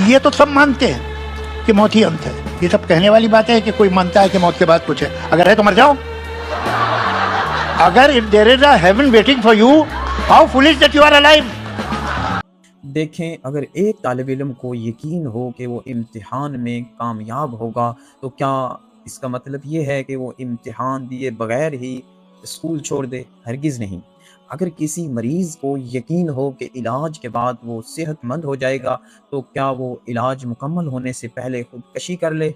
یہ تو سب مانتے ہیں کہ موت ہی انت ہے. یہ سب کہنے والی بات ہے کہ کوئی مانتا ہے کہ موت کے بعد کچھ ہے. اگر ہے تو مر جاؤ. اگر if there is a heaven waiting for you, how foolish that you are alive. دیکھیں، اگر ایک طالب علم کو یقین ہو کہ وہ امتحان میں کامیاب ہوگا تو کیا اس کا مطلب یہ ہے کہ وہ امتحان دیے بغیر ہی اسکول چھوڑ دے؟ ہرگز نہیں. اگر کسی مریض کو یقین ہو کہ علاج کے بعد وہ صحت مند ہو جائے گا تو کیا وہ علاج مکمل ہونے سے پہلے خودکشی کر لے؟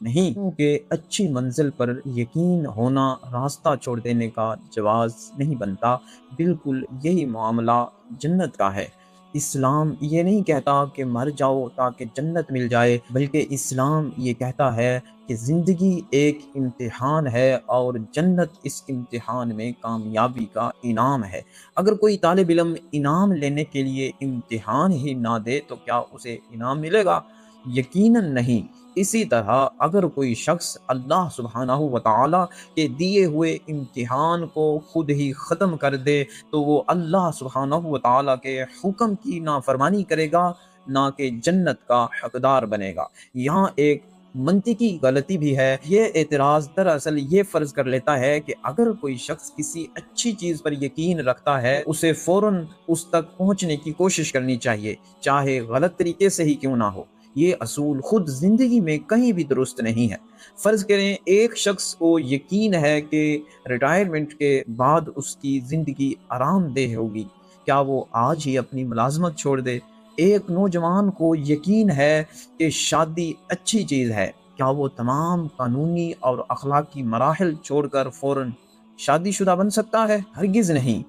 نہیں، کیونکہ اچھی منزل پر یقین ہونا راستہ چھوڑ دینے کا جواز نہیں بنتا. بالکل یہی معاملہ جنت کا ہے. اسلام یہ نہیں کہتا کہ مر جاؤ تاکہ جنت مل جائے، بلکہ اسلام یہ کہتا ہے کہ زندگی ایک امتحان ہے اور جنت اس امتحان میں کامیابی کا انعام ہے. اگر کوئی طالب علم انعام لینے کے لیے امتحان ہی نہ دے تو کیا اسے انعام ملے گا؟ یقیناً نہیں. اسی طرح اگر کوئی شخص اللہ سبحانہ و تعالی کے دیے ہوئے امتحان کو خود ہی ختم کر دے تو وہ اللہ سبحانہ و تعالی کے حکم کی نافرمانی کرے گا، نہ کہ جنت کا حقدار بنے گا. یہاں ایک منطقی غلطی بھی ہے. یہ اعتراض دراصل یہ فرض کر لیتا ہے کہ اگر کوئی شخص کسی اچھی چیز پر یقین رکھتا ہے اسے فوراً اس تک پہنچنے کی کوشش کرنی چاہیے، چاہے غلط طریقے سے ہی کیوں نہ ہو. یہ اصول خود زندگی میں کہیں بھی درست نہیں ہے. فرض کریں ایک شخص کو یقین ہے کہ ریٹائرمنٹ کے بعد اس کی زندگی آرام دہ ہوگی. کیا وہ آج ہی اپنی ملازمت چھوڑ دے؟ ایک نوجوان کو یقین ہے کہ شادی اچھی چیز ہے. کیا وہ تمام قانونی اور اخلاقی مراحل چھوڑ کر فوراً شادی شدہ بن سکتا ہے؟ ہرگز نہیں.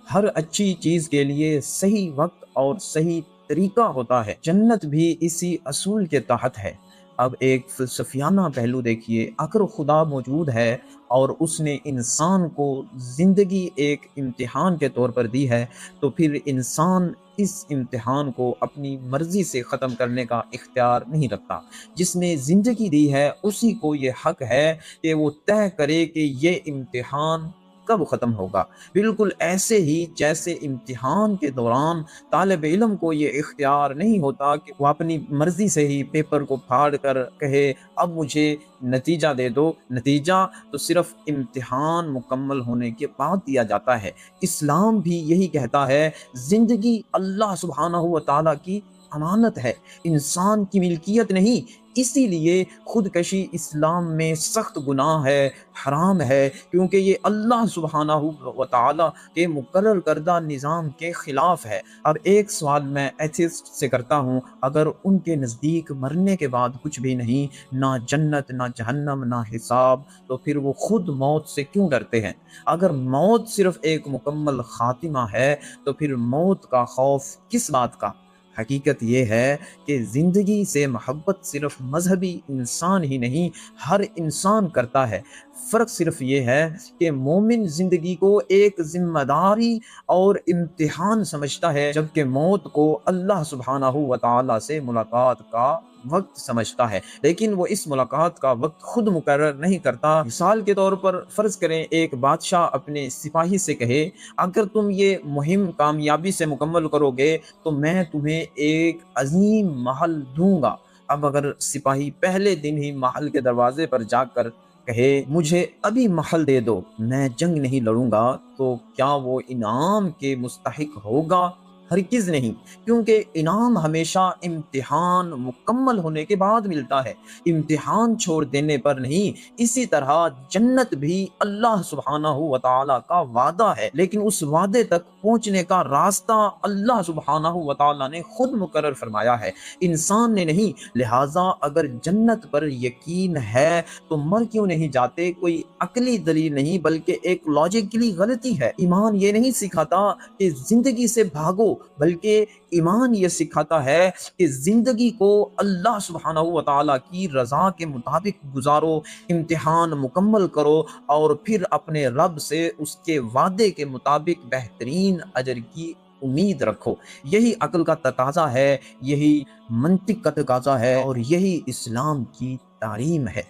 ہر اچھی چیز کے لیے صحیح وقت اور صحیح طریقہ ہوتا ہے. جنت بھی اسی اصول کے تحت ہے. اب ایک فلسفیانہ پہلو دیکھیے. اگر خدا موجود ہے اور اس نے انسان کو زندگی ایک امتحان کے طور پر دی ہے تو پھر انسان اس امتحان کو اپنی مرضی سے ختم کرنے کا اختیار نہیں رکھتا. جس نے زندگی دی ہے اسی کو یہ حق ہے کہ وہ طے کرے کہ یہ امتحان کب ختم ہوگا. بالکل ایسے ہی جیسے امتحان کے دوران طالب علم کو یہ اختیار نہیں ہوتا کہ وہ اپنی مرضی سے ہی پیپر کو پھاڑ کر کہے اب مجھے نتیجہ دے دو. نتیجہ تو صرف امتحان مکمل ہونے کے بعد دیا جاتا ہے. اسلام بھی یہی کہتا ہے. زندگی اللہ سبحانہ و تعالیٰ کی امانت ہے، انسان کی ملکیت نہیں. اسی لیے خودکشی اسلام میں سخت گناہ ہے، حرام ہے، کیونکہ یہ اللہ سبحانہ و تعالیٰ کے مقرر کردہ نظام کے خلاف ہے. اب ایک سوال میں ایتھسٹ سے کرتا ہوں. اگر ان کے نزدیک مرنے کے بعد کچھ بھی نہیں، نہ جنت نہ جہنم نہ حساب، تو پھر وہ خود موت سے کیوں ڈرتے ہیں؟ اگر موت صرف ایک مکمل خاتمہ ہے تو پھر موت کا خوف کس بات کا؟ حقیقت یہ ہے کہ زندگی سے محبت صرف مذہبی انسان ہی نہیں، ہر انسان کرتا ہے. فرق صرف یہ ہے کہ مومن زندگی کو ایک ذمہ داری اور امتحان سمجھتا ہے، جبکہ موت کو اللہ سبحانہ و تعالیٰ سے ملاقات کا وقت سمجھتا ہے. لیکن وہ اس ملاقات کا وقت خود مقرر نہیں کرتا. مثال کے طور پر فرض کریں ایک بادشاہ اپنے سپاہی سے کہے اگر تم یہ مہم کامیابی سے مکمل کرو گے تو میں تمہیں ایک عظیم محل دوں گا. اب اگر سپاہی پہلے دن ہی محل کے دروازے پر جا کر کہے مجھے ابھی محل دے دو، میں جنگ نہیں لڑوں گا، تو کیا وہ انعام کے مستحق ہوگا؟ ہرگز نہیں، کیونکہ انعام ہمیشہ امتحان مکمل ہونے کے بعد ملتا ہے، امتحان چھوڑ دینے پر نہیں. اسی طرح جنت بھی اللہ سبحانہ و تعالیٰ کا وعدہ ہے، لیکن اس وعدے تک پہنچنے کا راستہ اللہ سبحانہ و تعالیٰ نے خود مقرر فرمایا ہے، انسان نے نہیں. لہٰذا اگر جنت پر یقین ہے تو مر کیوں نہیں جاتے؟ کوئی عقلی دلیل نہیں بلکہ ایک لاجیکلی غلطی ہے. ایمان یہ نہیں سکھاتا کہ زندگی سے بھاگو، بلکہ ایمان یہ سکھاتا ہے کہ زندگی کو اللہ سبحانہ و تعالیٰ کی رضا کے مطابق گزارو، امتحان مکمل کرو اور پھر اپنے رب سے اس کے وعدے کے مطابق بہترین اجر کی امید رکھو. یہی عقل کا تقاضا ہے، یہی منطق کا تقاضا ہے اور یہی اسلام کی تعلیم ہے.